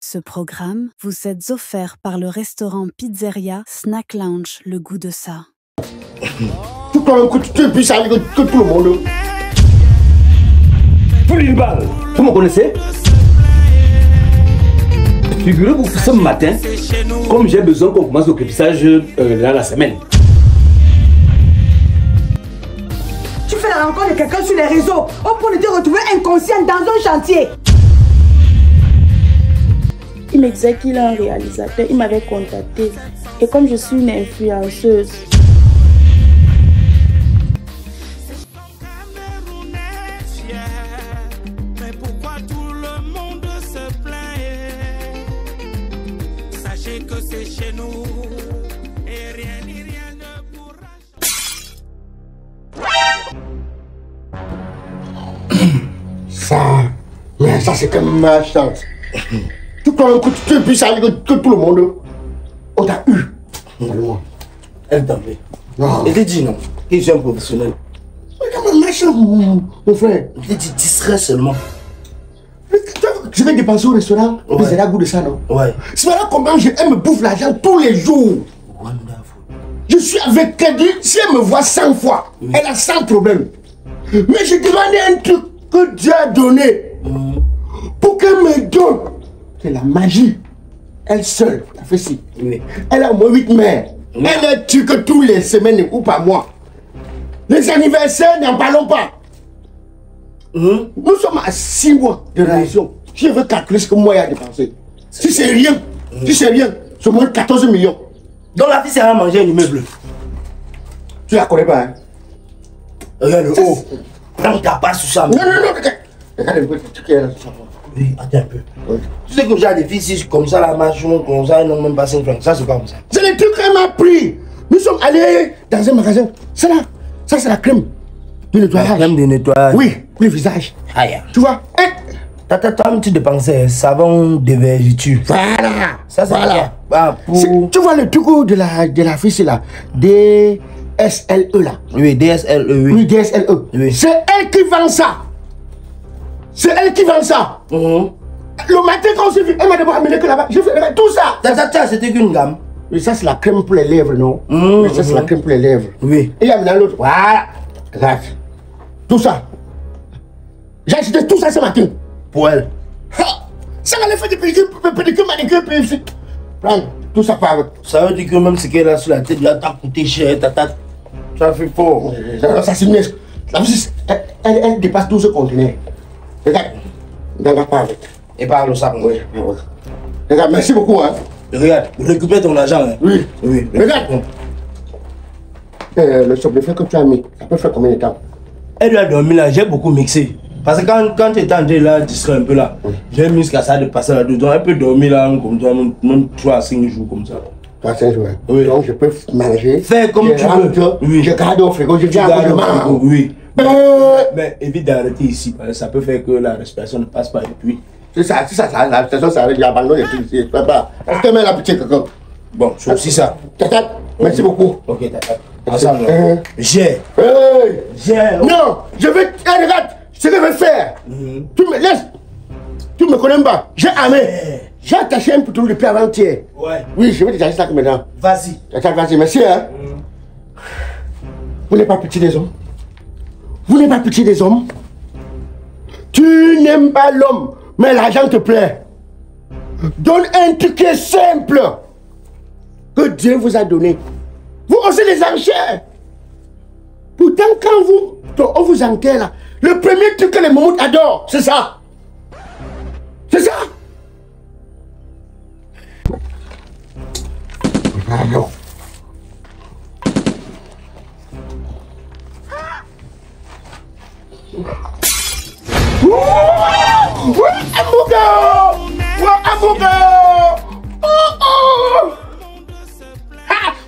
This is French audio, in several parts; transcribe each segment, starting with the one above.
Ce programme vous est offert par le restaurant Pizzeria Snack Lounge, le goût de ça. Tu crois que tu es plus sale que tout le monde? Foulimbal, vous me connaissez? Figurez-vous ce matin, comme j'ai besoin qu'on commence le crépissage dans la semaine. Tu fais la rencontre de quelqu'un sur les réseaux, on peut te retrouver inconscient dans un chantier. Il me disait qu'il est un réalisateur, il m'avait contacté. Et comme je suis une influenceuse, que c'est chez nous et rien ne pourra. Ça c'est comme ma chance. Tu crois que tu es plus sale que tout le monde? On t'a eu. Elle t'a fait. Elle t'a dit non. Que je suis un professionnel. Regarde ma chance, mon frère. Elle t'a dit distrait seulement. Je vais dépenser au restaurant, mais c'est la goût de ça, non? Ouais. C'est voilà comment elle me bouffe l'argent tous les jours. Wonderful. Je suis avec Kedi, si elle me voit 100 fois, elle a 100 problèmes. Mais je demandais un truc que Dieu a donné pour qu'elle me donne. C'est la magie. Elle seule, elle fait ci. Oui. Elle a au moins 8 mères. Elle est tue que tous les semaines ou par mois. Les anniversaires, n'en parlons pas. Nous sommes à 6 mois de relation. Je veux calculer ce que moi il a dépensé. Si c'est rien, c'est moins 14 millions. Donc la fille sera manger un immeuble. Tu la connais pas, hein? Regarde le haut. Prends ta part sur ça. Non, regarde. Regarde un peu ce qu'il y a là. Oui, attends un peu. Oui. Tu sais que j'ai des filles comme ça, la machine, comme ça, ils n'ont même pas 5 francs. Ça, c'est pas comme ça. C'est le truc qu'elle m'a pris. Nous sommes allés dans un magasin. C'est là. Ça, c'est la crème de nettoyage. La crème de nettoyage? Oui, pour le visage. Aïe. Tu vois? Toi, tu dépensais savon de vertu. Voilà. Ça, c'est voilà. Pour... Tu vois le truc de la fiche là? DSLE là. Oui, DSLE, oui. Oui, DSLE. Oui. C'est elle qui vend ça. C'est elle qui vend ça. Le matin quand on s'est vu, elle m'a d'abord amené que là-bas. J'ai fait tout ça. C'était qu'une gamme. Oui, ça c'est la crème pour les lèvres, non? Oui, ça c'est la crème pour les lèvres. Oui. Et il y a maintenant l'autre. Voilà. Regarde. Tout ça. J'ai acheté tout ça ce matin. Pour elle. Ça allait faire des pédicures, manicures, puis prends tout ça par avec. Ça veut dire que même ce qu'elle a sur la tête, là, t'as coûté cher, ça fait fort. Ça c'est mieux. Elle dépasse 12 conteneurs. Regarde pas avec. Et par le sac. Oui. Regarde, merci beaucoup. Hein. Regarde, récupère ton argent. Hein. Oui. Oui. Regarde. Le somnifère que tu as mis, ça peut faire combien de temps? Elle lui a dormi là, j'ai beaucoup mixé. Parce que quand tu étais en train là, distrait un peu là, j'ai mis jusqu'à ça de passer là-dedans. Donc elle peut dormir là, comme ça, même 3 à 5 jours comme ça. 3 à 5 jours. Oui. Donc je peux manger. Fais comme tu veux. Oui. Je garde au frigo, je viens à manger. Oui. Mais évite d'arrêter ici, parce que ça peut faire que la respiration ne passe pas et puis. Si ça, la respiration s'arrête, j'abandonne les trucs ici. Est-ce que mets la petite quelqu'un? Bon, c'est aussi ça. Tata, merci beaucoup. Ok, tata. Ensemble. J'ai. Non, je vais. Regarde, ce que je vais faire. Tu me laisses. Tu me connais pas. J'ai armé. J'ai attaché un poutou depuis avant-hier. Ouais. Oui, je vais détacher ça maintenant. Vas-y. Tata, vas-y, merci. Hein. Vous n'êtes pas petit des hommes. Vous n'êtes pas petit des hommes. Tu n'aimes pas l'homme, mais l'argent te plaît. Donne un truc qui est simple que Dieu vous a donné. Vous osez les enchères. Pourtant, quand on vous enterre là, le premier truc que les mammouths adorent, c'est ça. C'est ça. Alors.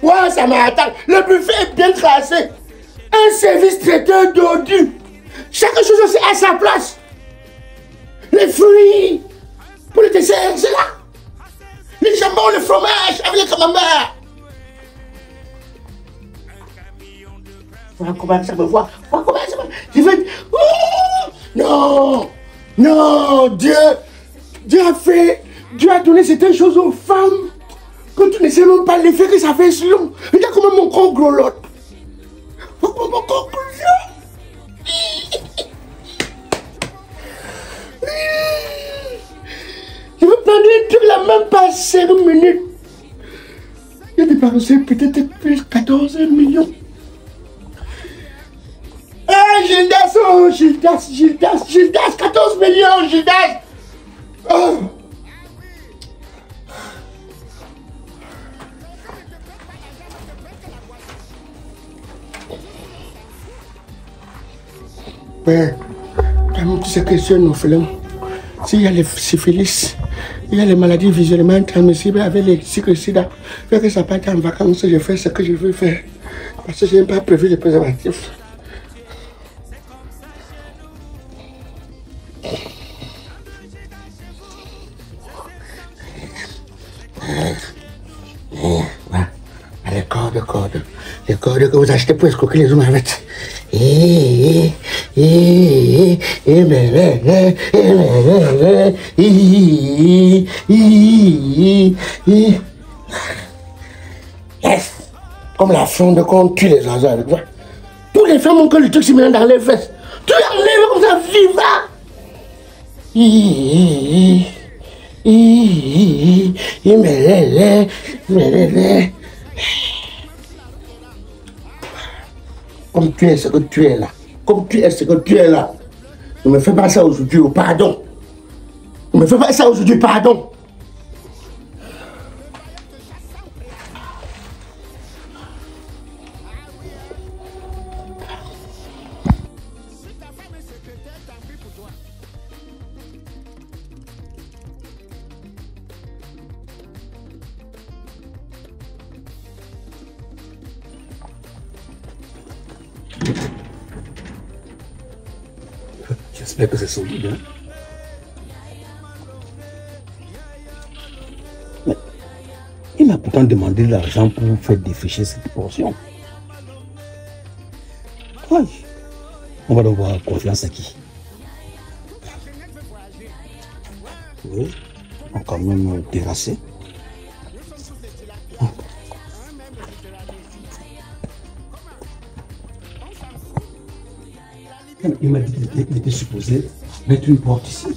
Ouais, ça m'attend. Le buffet est bien tracé. Un service traiteur d'ordures. Chaque chose aussi à sa place. Les fruits pour le dessert, c'est là. Les jambons, le fromage avec le camembert. Voilà comment ça me voit. Voilà comment ça me voit. Je vais... Non. Non, Dieu a fait Dieu a donné certaines choses aux femmes que tu ne sais même pas l'effet que ça fait sur l'homme. Regarde comment mon corps grelotte. Comment mon corps grelotte. Je vais prendre un truc là, même pas 5 minutes. J'ai dépensé peut-être plus 14 millions. Eh, Gildas, oh, Gildas, 14 millions, Gildas. Oh. Mais, comme tu sais que je suis un orphelin, s'il y a les syphilis, il y a les maladies visuellement transmissibles avec les cycles-sida, fait que ça parte en vacances, je fais ce que je veux faire. Parce que je n'ai pas prévu les préservatifs. Les cordes que vous achetez pour escroquer les hommes avec. Yes. Comme la fronde qu'on tue les oiseaux avec toi. Tous les femmes ont que le truc se met dans les fesses. Tu enlèves comme ça, viva. Comme tu es ce que tu es là. Comme tu es ce que tu es là. Ne me fais pas ça aujourd'hui, pardon. Ne me fais pas ça aujourd'hui, pardon. J'espère que c'est solide. Hein? Mais il m'a pourtant demandé l'argent pour faire défricher cette portion. Oui. On va donc avoir confiance à qui? Oui. On va quand même terrasser. Il m'a dit qu'il était supposé mettre une porte ici.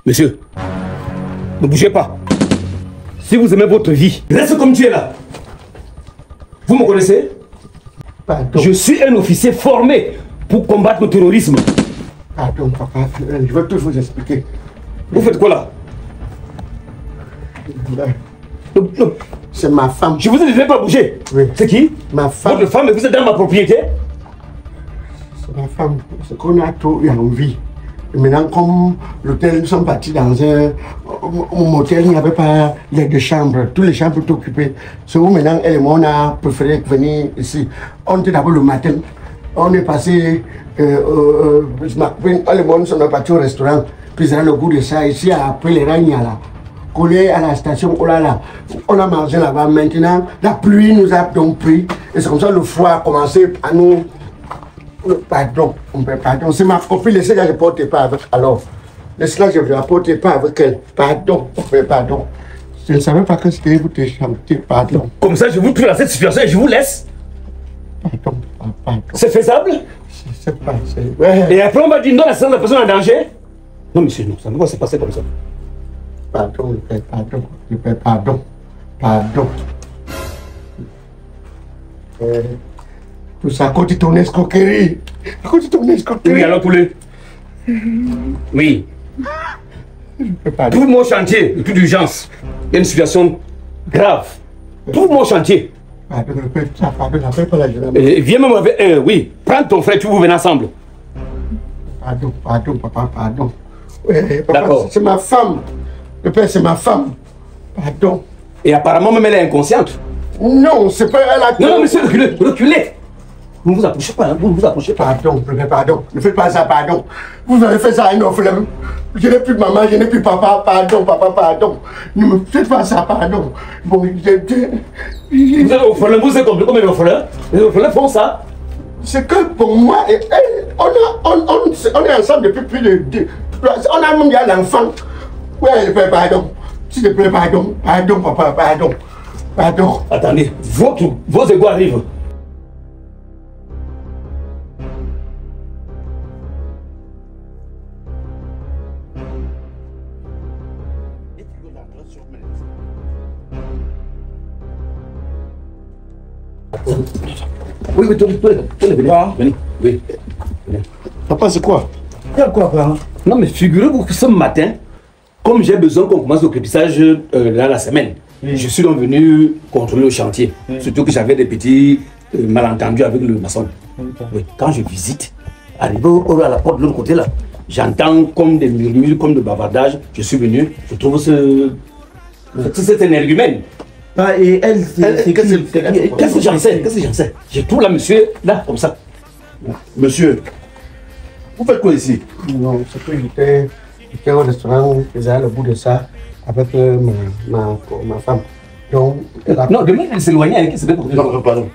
Monsieur, ne bougez pas. Si vous aimez votre vie, reste comme tu es là. Vous me connaissez? Pardon. Je suis un officier formé pour combattre le terrorisme. Pardon, papa. Je vais tout vous expliquer. Vous faites quoi là? Non. C'est ma femme. Je vous ai dit de ne pas bouger. Oui. C'est qui? Ma femme. Votre femme, et vous êtes dans ma propriété? C'est ma femme. C'est qu'on a tout eu envie. Et maintenant, comme l'hôtel, nous sommes partis dans un motel, il n'y avait pas de chambres. Toutes les chambres étaient occupées. C'est où maintenant, elle et moi, on a préféré venir ici. On était d'abord le matin. On est passé, elle et moi, nous sommes partis au restaurant. Puis on a le goût de ça ici, après les Ragnas là. Collé à la station, oh là là. On a mangé là-bas. Maintenant, la pluie nous a donc pris. Et c'est comme ça le froid a commencé à nous... Pardon, c'est ma copine, laissez-la, je ne porte pas avec. Alors, laissez-la, je ne la porte pas avec elle. Pardon. Je ne savais pas que c'était vous te chanter, pardon. Comme ça, je vous trouve dans cette situation et je vous laisse. Pardon. C'est faisable? C'est pas. Ouais. Et après, on va dire non, la personne en danger? Non, monsieur, non, ça ne va pas se passer comme ça. Pardon. Tout ça à cause de ton escroquerie. À cause de ton escroquerie. Oui, alors poulet. Oui. Trouve-moi au chantier, de toute urgence. Il y a une situation grave. Trouve-moi au chantier. Pardon, appelle pas la jeune. Viens même avec. Oui, prends ton frère, tu vous venez ensemble. Pardon, papa, pardon. Papa, D'accord. c'est ma femme. Le père, c'est ma femme. Pardon. Et apparemment, même elle est inconsciente. Non, c'est pas elle a... Non, monsieur, reculez, reculez. Vous ne vous approchez pas, hein, vous ne vous approchez pas. Pardon, pardon. Ne faites pas ça, pardon. Vous avez fait ça à un orphelin. Je n'ai plus maman, je n'ai plus papa. Pardon, papa, pardon. Ne me faites pas ça, pardon. Bon, Vous êtes orphelin, vous êtes compris comme un orphelin. Les orphelins font ça. c'est que pour moi, et elle, on est ensemble depuis plus de... On a même déjà l'enfant. Ouais, pardon. S'il te plaît, pardon. Pardon, papa, pardon. Pardon. Attendez, vos égos arrivent. Oui, venez. Oui. Papa, c'est quoi? Il y a quoi, papa? Non, mais figurez-vous que ce matin, comme j'ai besoin qu'on commence le crépissage dans la semaine, je suis donc venu contrôler le chantier. Surtout que j'avais des petits malentendus avec le maçon. Oui. Quand je visite, arrivé à la porte de l'autre côté là, j'entends comme des murmures, comme des bavardages. Je suis venu, je trouve cet énergumène. Ah, et elle, Qu'est-ce que j'en sais? Qu'est-ce que j'en sais? Je trouve là, monsieur, là, comme ça. Monsieur, vous faites quoi ici? Non, c'est que j'étais au restaurant, faisais le bout de ça avec ma femme. Donc, Non, demain, elle s'éloignait avec qui? Non, pardon.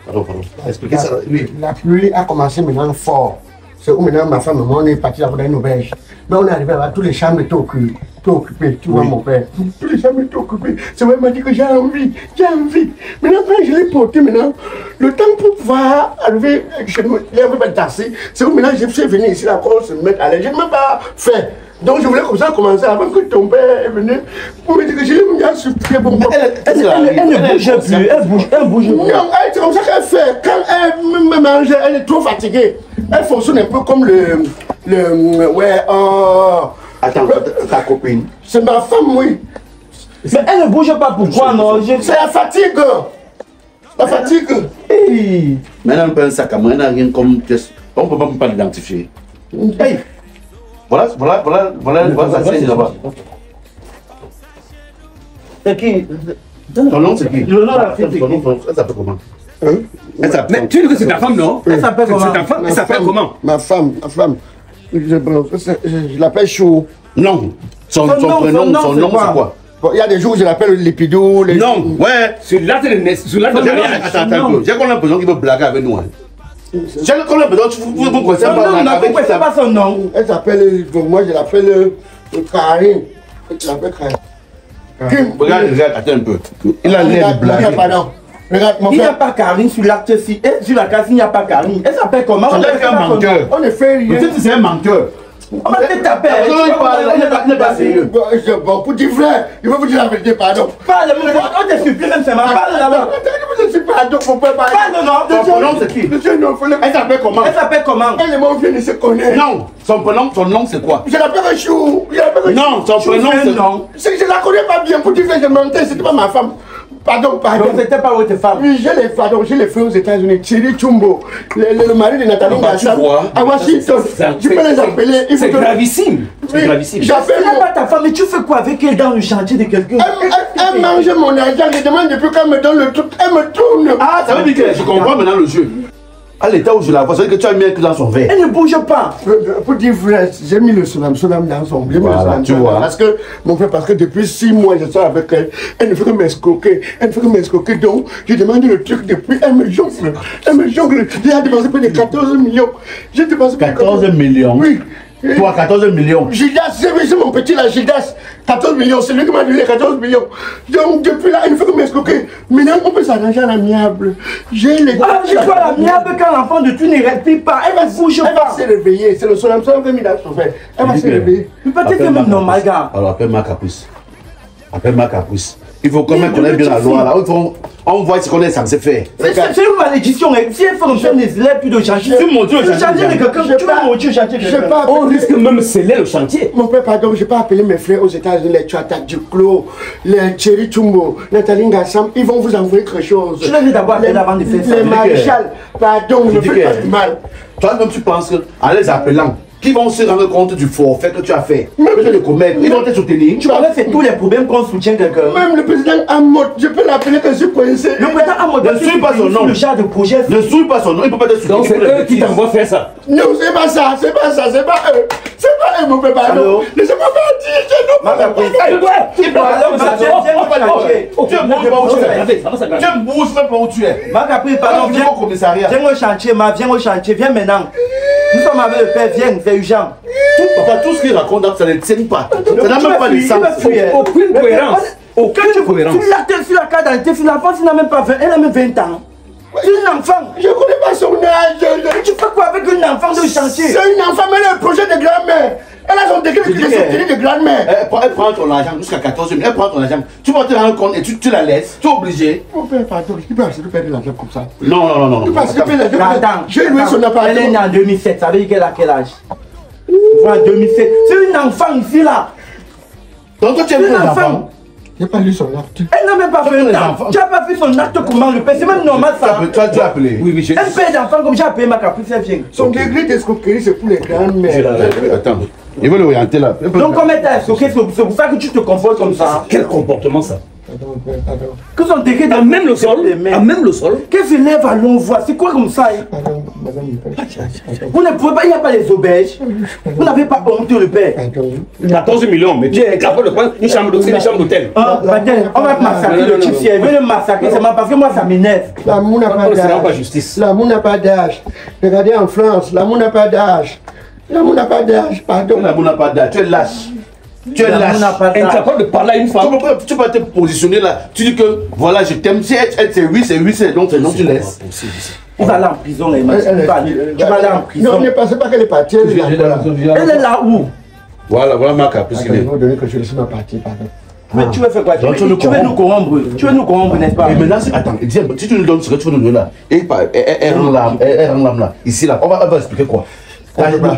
Expliquez ça. Oui. La pluie a commencé maintenant fort. C'est où maintenant ma femme et moi on est partis là-bas dans une auberge. Mais on est arrivé là-bas, tous les chambres étaient occupées. Tu vois mon père. Tous les chambres étaient occupées. C'est vrai, il m'a dit que j'ai envie. Maintenant quand je l'ai porté maintenant, le temps pour pouvoir arriver, je l'ai un peu tassé. C'est où maintenant je suis venu ici là pour se mettre à l'aise. Je ne m'ai pas fait. Donc je voulais comme ça commencer avant que ton père est venu pour me dire que je l'ai mis à supplier pour moi. Elle ne bouge plus, elle bouge plus. Non, c'est comme ça qu'elle fait. Quand elle me mange, elle est trop fatiguée. Elle fonctionne un peu comme Attends, ta copine. c'est ma femme, oui. Mais elle ne bouge pas, pourquoi non? C'est la fatigue. La fatigue. Hey. Maintenant, on peut un sac à main, elle n'a rien comme test. On ne peut même pas l'identifier. Hey. Voilà sa scène là-bas. C'est qui? Ton nom, c'est qui? Le nom de la fille, c'est qui? Elle s'appelle comment? Mais tu dis que c'est ta femme, non? Elle s'appelle comment? C'est ta femme, elle s'appelle comment? Ma femme. Je l'appelle Chou. Non. Son prénom, son nom, c'est quoi? Bon, il y a des jours où je l'appelle Lipidou. Non, ouais. Sur l'acte de naissance. Attends, j'ai qu'on a l'impression qu'il veut blaguer avec nous. J'ai qu'on a l'impression que vous connaissez pas son nom. Elle s'appelle, moi je l'appelle Karine. Je l'appelle Karine. Regarde, attends un peu. Il a l'air de blaguer. Pardon. Regarde, mon Il n'y a frère. pas Karine sur l'acte ci. Et sur la case, il n'y a pas Karine. Elle s'appelle comment? On est un menteur. On ne fait rien. Peut-être que c'est un menteur. On va te taper. Il n'est pas sérieux. Bon, pour dire vrai, je vais vous dire la vérité, pardon. Parle, on te supplie même, c'est ma parle d'abord. Je suis pardon, mon père, pardon. Parle, non. Son prénom, c'est qui? Je suis un orphelin. Elle s'appelle comment? Elle s'appelle comment? Elle et moi, on vient de se connaître. Non, son nom, c'est quoi? Je l'appelle Chou. Non, son prénom, c'est non. Je la connais pas bien. Pour dire vrai, je mentais. C'était pas ma femme. Pardon. Donc c'était pas votre femme. Oui, j'ai les frères aux États-Unis. Thierry Chumbo, le mari de Nathalie Gassam, à Washington. Tu peux les appeler. C'est gravissime. C'est gravissime. J'appelle. Elle n'est pas ta femme, mais tu fais quoi avec elle dans le chantier de quelqu'un? Elle mange mon argent. Je demande depuis qu'elle me donne le truc. Elle me tourne. Ah, ça veut dire que je comprends maintenant le jeu. À l'état où je la vois, ça veut dire que tu as mis un cul dans son verre. Elle ne bouge pas. Pour dire vrai, j'ai mis le solam dans son. Voilà, tu vois. Parce que, mon frère, parce que depuis 6 mois, je suis avec elle. Elle ne fait que m'escroquer. Donc, je demande le truc depuis. Elle me jongle. J'ai dépensé plus de 14 millions. J'ai dépensé 14 millions? Oui. Toi, 14 millions. Gildas, c'est mon petit là, Gildas. 14 millions, c'est lui qui m'a donné 14 millions. Donc, depuis là, il ne fait que m'escroquer. Maintenant, on peut s'arranger à l'amiable. J'ai les gars. Ah, c'est quoi l'amiable quand l'enfant de tu ne respire pas? Elle va bouger Elle va pas. se réveiller. C'est le solam qui a mis dans son verre. Elle va se réveiller. Peut-être même normal, gars. Alors, appelle-moi Caprice. Il faut quand même connaître bien la loi là. On voit ce qu'on est censé faire. C'est une malédiction. Si elle fait comme ça, les élèves plus de chantier. Tu montes le chantier de quelqu'un. Tu vas monter le chantier de quelqu'un. On risque même de sceller le chantier. Mon père, pardon, je n'ai pas appelé mes frères aux États-Unis, les Tchata Duclos, les Thierry Chumbo, Nathalie Ngassam. Ils vont vous envoyer quelque chose. Tu l'avais d'abord appelé avant de faire ça. Les maréchals, pardon, ne faites pas du mal. Toi-même, tu penses qu'en les appelant, qui vont se rendre compte du forfait que tu as fait, même de le commettre, ils vont te soutenir. Tu m'avais fait tous les problèmes qu'on soutient quelqu'un. Même le président Amod, je peux l'appeler que je suis coincé. Le président Amod, ne suis pas son nom. Le genre de projet. Ne suis pas son nom, il ne peut pas te soutenir. Donc c'est eux qui t'envoient faire ça. Non, c'est pas ça, c'est pas ça, c'est pas eux. C'est pas eux, mon père, pardon. Laissez-moi partir, je ne peux pas. Tu me bouges même pas où tu es. Ma capri, pardon, viens au commissariat. Viens au chantier, viens au chantier, viens maintenant. Nous sommes avec le père, viens, c'est urgent. Papa, tout ce qu'il raconte, ça ne tient pas. Ça n'a même pas de sens. Aucune cohérence. Aucune cohérence. Tu l'as sur la carte d'identité, l'enfant, il n'a même pas 20, elle a même 20 ans. C'est une enfant. Je ne connais pas son âge. Tu fais quoi avec une enfant de chantier? C'est une enfant, mais elle a un projet de grand-mère. Elle a son décret de grand-mère. Elle prend ton argent jusqu'à 14 000. Elle prend ton argent. Tu vas te rendre compte et tu la laisses. Tu es obligé. Mon père, pardon, je ne peux pas accepter de perdre l'argent comme ça. Non. Tu peux accepter de perdre l'argent. J'ai loué son appartement. Elle est née en 2007. Ça veut dire qu'elle a quel âge? En 2007. C'est une enfant ici là. Donc toi tu es un enfant. Je n'ai pas lu son acte. Elle n'a même pas fait un enfant. Tu n'as pas fait son acte comment le père. C'est même normal ça. Toi tu as appelé. Oui, un père d'enfant comme j'ai appelé ma caprice, elle vient. Son degré d'escroquerie, c'est pour les grandes-mères. Attends. Il veut l'orienter là. Donc comment t'as escroqué? C'est pour ça que tu te comportes comme ça. Quel comportement ça? Pardon. Que son degré À même le sol. À même le sol. Qu'est-ce que lève à l'on voit? C'est quoi comme ça? Madame, Vous ne pouvez pas, il n'y a pas les auberges. Vous n'avez pas honte le père. 14 millions, mais tu es capable de prendre une chambre d'hôtel. On va massacrer le type si elle veut le massacrer seulement parce que moi ça m'énerve. L'amour n'a pas pas d'âge. justice. L'amour n'a pas d'âge. Regardez en France, l'amour n'a pas d'âge. L'amour n'a pas d'âge, pardon. L'amour n'a pas d'âge. Tu es lâche. Tu es lâche. Incapable de parler à une femme. Tu peux te positionner là. Tu dis que voilà, je t'aime. Si elle c'est oui, c'est donc non, tu laisses. Il va aller en prison, tu vas aller en prison. Non, ne pensez pas qu'elle est partie. Elle est là où? Voilà ma caprice. Il faut donner que je laisse ma partie, pardon. Mais tu veux faire quoi? Tu veux nous corrompre. Tu veux nous corrompre, n'est-ce pas? Et maintenant, attends, si tu nous donnes ce que tu veux nous donner là, elle rend l'âme là, ici là, on va expliquer quoi?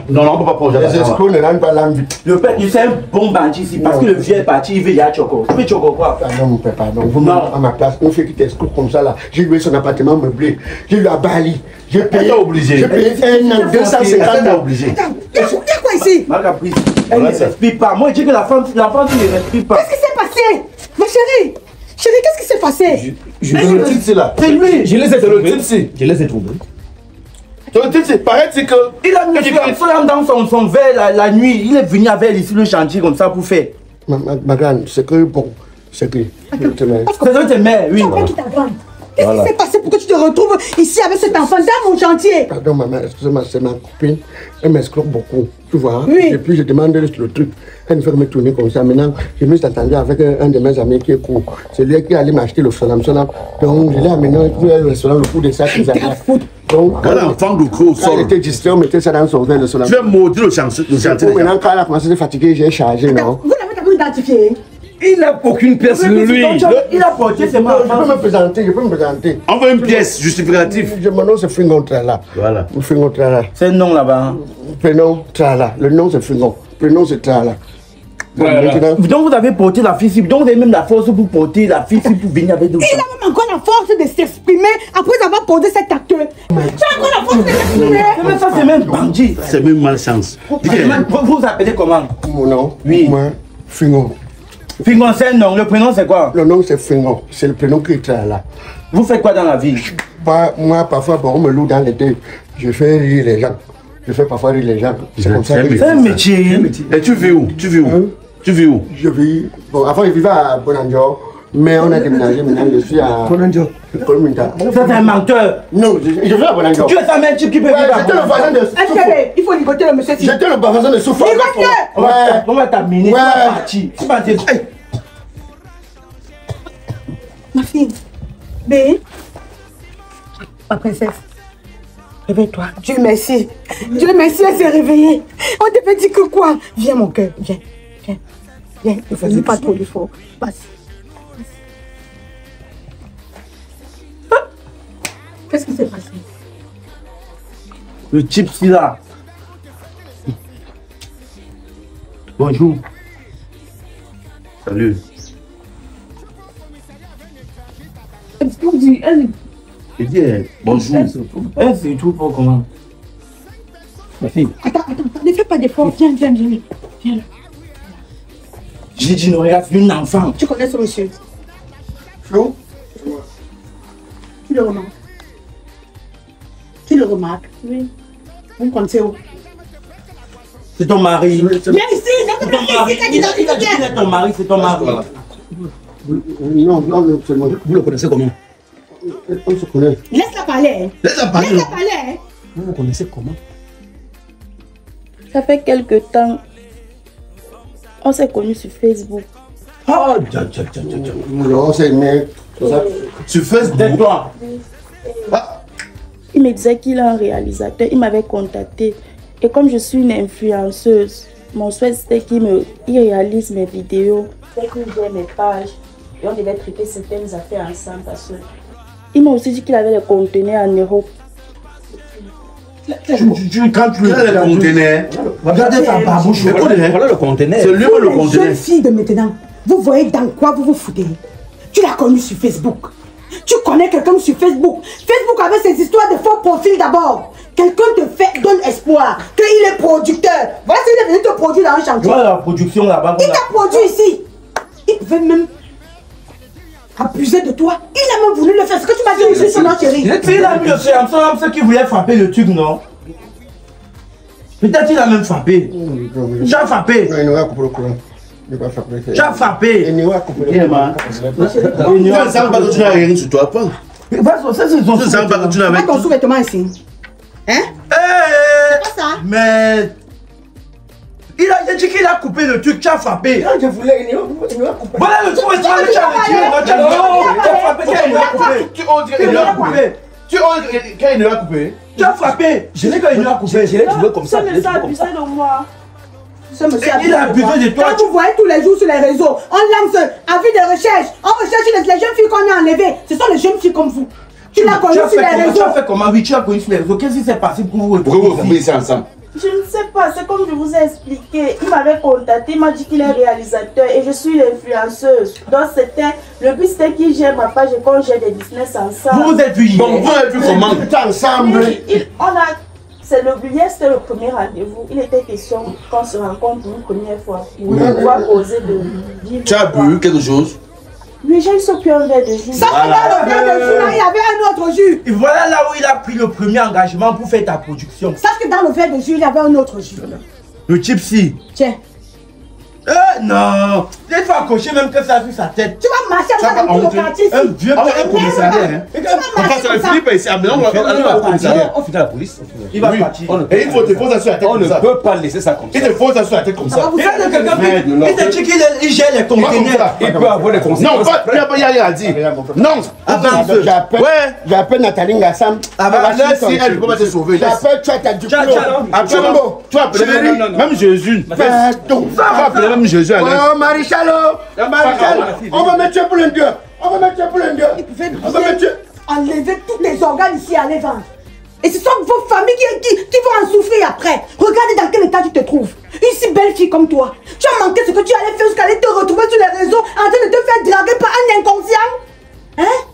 Non, on ne peut pas prendre. Les escrocs ne rendent pas l'âme. Le père, tu sais, un bon bandit ici, parce que le vieux est parti, il veut y aller choco. Tu veux choco quoi? Pardon, mon père, pardon. Vous à ma place, on fait qui t'escroque comme ça là. J'ai loué son appartement meublé. J'ai eu à Bali. J'ai payé. J'ai payé 1 an, 250 ans. Obligé. Il y a quoi ici? Ma caprice, elle ne respire pas. Moi, je dis que l'enfant ne respire pas. Qu'est-ce qui s'est passé? Ma chérie, qu'est-ce qui s'est passé? Le type c'est là. C'est lui. Je les ai trouvés. Le type c'est. Je les ai trouvés. Le type c'est pareil, c'est que. Il a mis son âme dans son verre la nuit. Il est venu avec ici le chantier comme ça pour faire. Ma grande, c'est que bon, c'est que. C'est tes mères, oui. Qu'est-ce qui s'est passé pour que tu te retrouves ici avec cet enfant dans mon chantier? Pardon, maman, excusez-moi, c'est ma copine. Elle m'escroque beaucoup, tu vois. Oui. Et puis je demande le truc. Elle me fait me tourner comme ça. Maintenant, je me suis attendu avec un de mes amis qui est court. C'est lui qui allait m'acheter le salam. Donc, je l'ai amené au restaurant, le coup de ça. Donc, Quand l'enfant de cru au quand sol, il était distrait, on mettait ça dans son verre, le salam. tu es maudit le chantier. Maintenant, quand elle a commencé à se fatiguer, j'ai chargé, non? Vous l'avez d'abord identifié? Il n'a aucune pièce sur lui. Il a porté ses mains. Je peux me présenter, On veut une pièce justificative. Mon nom c'est Fingon Trala. Voilà. Fingon Trala. C'est un nom là-bas. Prénom Trala. Le nom c'est Fingon. Prénom c'est Trala. Voilà. Maintenant, Donc vous avez porté la fille ici. Donc vous avez même la force pour porter la fille ici pour venir avec nous. Il a même encore la force de s'exprimer après avoir posé cet acte. Tu as encore la force de s'exprimer. Mais ça c'est même bandit. C'est même malchance. Vous vous appelez comment? mon nom, Oui. moi, Fingon. Fingon, c'est un nom. Le prénom c'est quoi? Le nom c'est Fingon. C'est le prénom qui est Trala. Vous faites quoi dans la vie? Moi, parfois, bon, on me loue dans les deux. Je fais rire les gens. Je fais parfois rire les gens. C'est comme ça que C'est un métier. Et tu vis où? Tu vis où? je vis. Bon, avant, je vivais à Bonanjo. Mais on a déménagé maintenant. Je suis à Bonanjo. Ça c'est un menteur. Non, je vis à Bonanjo. Tu es un même type qui peut vivre à J'étais le voisin de Soufou. Il faut ligoter le monsieur. J'étais le voisin de Soufou. On va t'amener. Ouais. Tu vas partir. Ma fille. B. Ma princesse. Réveille-toi. Dieu merci. Dieu merci, elle s'est réveillée. On devait dire que quoi? Viens mon cœur. Viens. Ne fais pas trop d'efforts. Passe. Qu'est-ce qui s'est passé? Le type qui là. Bonjour. Salut. Je dis bonjour. Elle se trouve pas comment? Ma fille. Attends, ne fais pas d'efforts. Viens. Viens là. J'ai dit, non, regarde, une enfant. Tu connais ce monsieur? Flo? Tu le remarques? Tu le remarques? Oui. Vous me connaissez où? C'est ton mari. Viens ici, C'est ton mari, c'est ton mari. Non, c'est moi. Vous le connaissez comment? On se connaît. Laisse-la parler. Laisse-la parler. Laisse-la parler. Vous le connaissez comment? Ça fait quelque temps. On s'est connus sur Facebook. Oh, Non, c'est mais. Sur Facebook. toi. Il me disait qu'il est un réalisateur. Il m'avait contacté. Et comme je suis une influenceuse, mon souhait c'était qu'il réalise mes vidéos, qu'il gère mes pages. Et on devait traiter certaines affaires ensemble parce que il m'a aussi dit qu'il avait les contenus en Europe. Quand tu Quel est le conteneur? regardez ta babouche. Voilà le conteneur. C'est lui le Les conteneur. jeunes filles de maintenant, vous voyez dans quoi vous vous foutez? Tu l'as connu sur Facebook. Tu connais quelqu'un sur Facebook. Facebook avait ses histoires de faux profils d'abord. Quelqu'un te donne espoir qu'il est producteur. Voilà s'il est venu te produire dans un Tu chantier. vois la production là-bas. Il t'a produit ici. Il pouvait même abuser de toi. Il a même voulu le faire. Ce que tu m'as dit ici, son nom, chérie. Il a mis le Samsung, ceux qui voulaient frapper le truc, non? Peut-être il a même frappé. Tu as frappé. Il va couper le courant. Il va frapper. Tu as frappé. Il va couper le courant. Tu ne sens pas que tu n'as rien sur toi, pas. Tu ne sens pas que tu n'as Mets rien. ton sous-vêtement ici. Hein? C'est pas ça. Mais il a dit qu'il a coupé le truc, tu as frappé. Je voulais, il va couper. Voilà le truc, tu as frappé, tu as coupé. Tu oses dire qu'il lui a coupé. Tu oses qu'il lui a coupé. Tu as frappé. Je l'ai qu'il lui a coupé. Je l'ai trouvé comme ça. Ça me s'est abusé de moi. Ce monsieur Il a abusé de toi. Quand vous voyez tous les jours sur les réseaux, on lance avis de recherche. On recherche les jeunes filles qu'on a enlevées. Ce sont les jeunes filles comme vous. Tu l'as connu sur les réseaux. Tu as fait comment? Oui, tu as connu sur les réseaux. Qu'est-ce qui s'est passé pour vous? Pourquoi vous coupez ici ensemble? Je ne sais pas, c'est comme je vous ai expliqué. Il m'avait contacté, il m'a dit qu'il est réalisateur et je suis l'influenceuse. Donc le but c'était qu'il gère ma page et qu'on gère des business ensemble. Vous êtes vu hier. Bon, vous avez vu comment? Tout ensemble. C'était le premier rendez-vous. Il était question qu'on se rencontre une première fois pour pouvoir causer de vivre. Tu as bu quelque chose? Oui, j'ai eu ce puis un verre de jus. Ça, dans le verre de jus, là, il y avait un autre jus. Et voilà là où il a pris le premier engagement pour faire ta production. Sache que dans le verre de jus, il y avait un autre jus. Le gypsy. Tiens. Non. Il faut accrocher même que ça sur sa tête. Tu vas marcher avec ça dans tout le quartier ici. Un vieux On va au commissariat. Tu vas On passe à Philippe ici. On va au commissariat. On finit à la police. Il va partir. Et il faut te poser sur la tête On comme ne ça. peut pas laisser ça comme ça. Il te pose sur la tête comme ça. Regarde quelqu'un il te dit qu'il gère les Comment comme conteneurs. ça? Il peut avoir des conséquences. Non, pas, il n'y a rien à dire. Non, J'appelle Nathalie Ngassam. là, si elle ne peut pas te sauver. J'appelle Tchata du Après, tu as appelé même Jésus. Pardon. Tu as appelé même Jésus à l'aise. Oh, Marichalo. Marichal, on va mettre pour l'un d'eux. On va mettre pour l'un d'eux. On va mettre. Enlever tous les organes ici à les vendre. Et ce sont vos familles qui vont en souffrir après. Regardez dans quel état tu te trouves. Une si belle fille comme toi. Tu as manqué ce que tu allais faire jusqu'à aller te retrouver sur les réseaux en train de te faire draguer par un inconscient. Hein?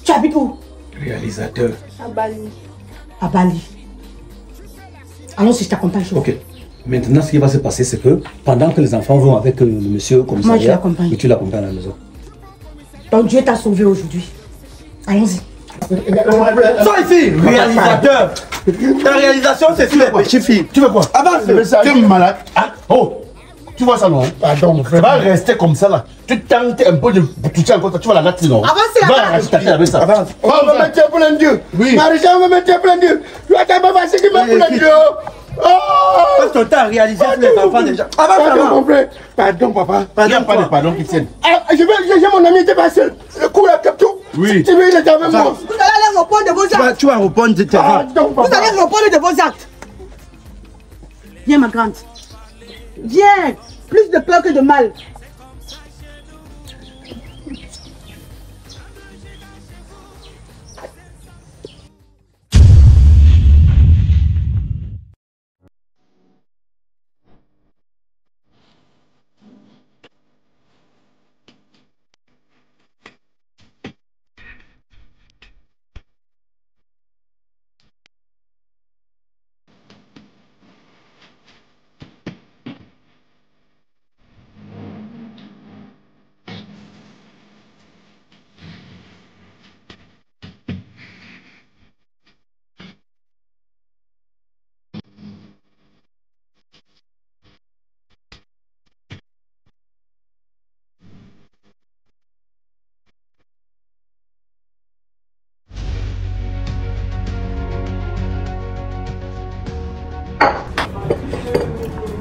Tu habites où? Réalisateur. À Bali. À Bali. Allons si je t'accompagne. Ok. Maintenant, ce qui va se passer, c'est que pendant que les enfants vont avec le monsieur commissariat, moi je l'accompagne. et tu l'accompagnes à la maison. Donc Dieu t'a sauvé aujourd'hui. Allons-y. Sois ici, réalisateur. Ta réalisation, c'est sur les petites filles. Tu veux quoi? Avance. Tu es malade. Oh, tu vois ça non? Pardon, mon Tu frère. vas rester comme ça là. Tu tentes un peu de toucher encore ça. Tu vas la natter non? Avancez là-bas. Va arracher ta tête avec ça. Avance. On va mettre pour l'un d'eux. Oui. Marichal, on va mettre pour l'un d'eux. Tu vas t'avoir facile qui met pour l'un d'eux. Oh! Parce que tu as réalisé sur les enfants déjà. Avance, Pardon, mon avance. frère. Pardon, papa. Il n'y a pas de pardon qui tienne. J'ai mon ami, il était pas seul. Le coup là, comme tout. Oui. Tu veux, il était avec moi. Vous allez aller répondre de vos actes. Tu vas répondre de tes actes. Pardon, Vous papa. allez répondre de vos actes. Viens, ma grande. Viens. Plus de peur que de mal.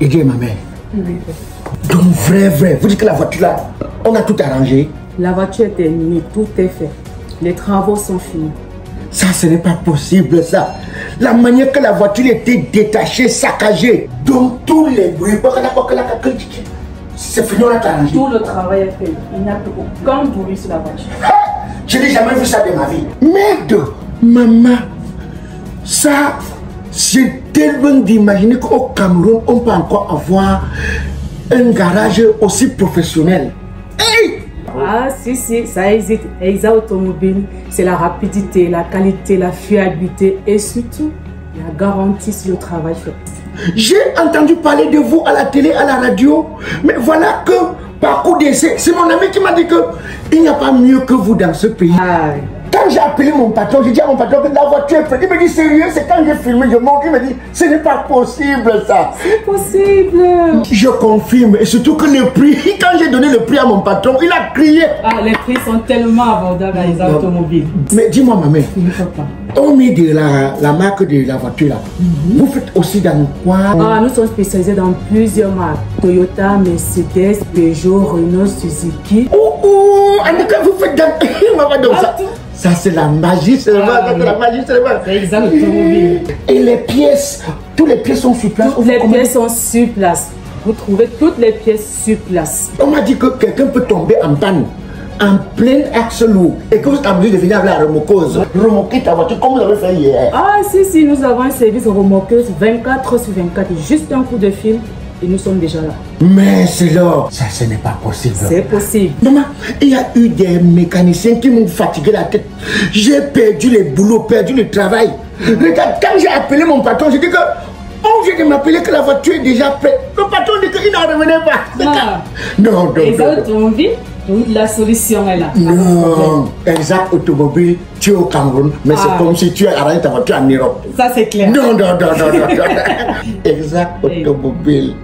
Aidez ma mère. Oui. Donc vrai, vous dites que la voiture là, on a tout arrangé? La voiture est terminée, tout est fait. Les travaux sont finis. Ça, ce n'est pas possible ça. La manière que la voiture était détachée, saccagée. Donc tous les bruits, c'est fini, on a tout arrangé. Tout le travail est fait. Il n'y a plus aucun bruit sur la voiture. Je n'ai jamais vu ça de ma vie. Merde, maman, ça, j'ai tellement d'imaginer qu'au Cameroun, on peut encore avoir un garage aussi professionnel. Hey! Ah si, ça existe. Exa Automobile, c'est la rapidité, la qualité, la fiabilité et surtout la garantie sur le travail fait. J'ai entendu parler de vous à la télé, à la radio, mais voilà que par coup d'essai, c'est mon ami qui m'a dit que il n'y a pas mieux que vous dans ce pays. Quand j'ai appelé mon patron, j'ai dit à mon patron que la voiture est prête. Il me dit sérieux, c'est quand j'ai filmé, je montre, il me dit ce n'est pas possible ça. C'est possible. Je confirme, et surtout que le prix, quand j'ai donné le prix à mon patron, il a crié. Ah, les prix sont tellement abordables à les automobiles. Mais dis-moi ma mère, on met de la marque de la voiture là. Vous faites aussi dans quoi? Ah, nous sommes spécialisés dans plusieurs marques. Toyota, Mercedes, Peugeot, Renault, Suzuki. Vous faites dans... Ça c'est la magie, c'est la magie, c'est la magie. Exact, automobile. Et les pièces, toutes les pièces sont sur place. Toutes les pièces sont sur place. Vous trouvez toutes les pièces sur place. On m'a dit que quelqu'un peut tomber en panne, en plein axe lourd, et que vous êtes obligé de venir avec la remorqueuse, remorquer ta voiture comme vous avez fait hier. Ah si, nous avons un service remorqueuse 24 sur 24, juste un coup de fil. Et nous sommes déjà là. Mais c'est là. Ça, ce n'est pas possible. C'est possible. Maman, il y a eu des mécaniciens qui m'ont fatigué la tête. J'ai perdu les boulots, perdu le travail. Regarde, quand j'ai appelé mon patron, j'ai dit que on vient de m'appeler que la voiture est déjà prête. Le patron dit qu'il n'en revenait pas. Non. Exact Automobile, la solution est là. Non, Exact Automobile, tu es au Cameroun, mais c'est comme si tu as arrêté ta voiture en Europe. Ça c'est clair. Non. Exact Automobile.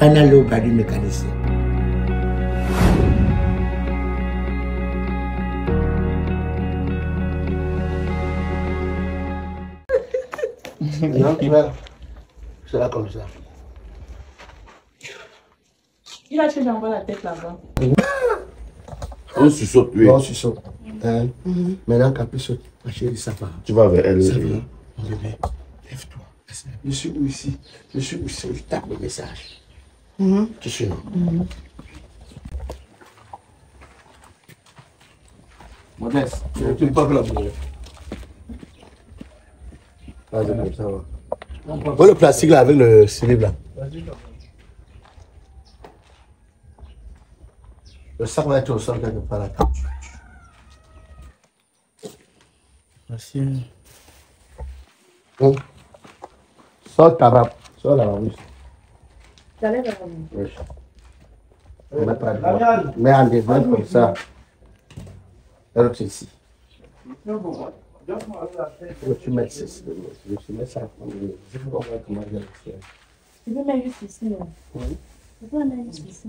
Panalo Badi mécanicien. Non, c'est là comme ça. Il a fait d'envoyer la tête là-bas. On se saute, oui. On se saute. Maintenant, Capuche, ma chérie, ça va. Tu vas vers elle. Ça va. Mon bébé, lève-toi. Je suis où ici? Je suis où ici? Je tape le message. Tu suis non? Modeste, tu ne peux pas la bouger. Vas-y, comme ça va. Voilà le plastique là avec le cilibre là. Le sac va être au sol quelque part là. Merci. Sors ta rap. Sors la rame. Oui. Mets en devant comme ça. L'autre ici. Tu mets ceci. Tu mets ça. Je vais voir comment je vais le faire. Tu peux mettre juste ici. Oui. Tu peux mettre juste ici.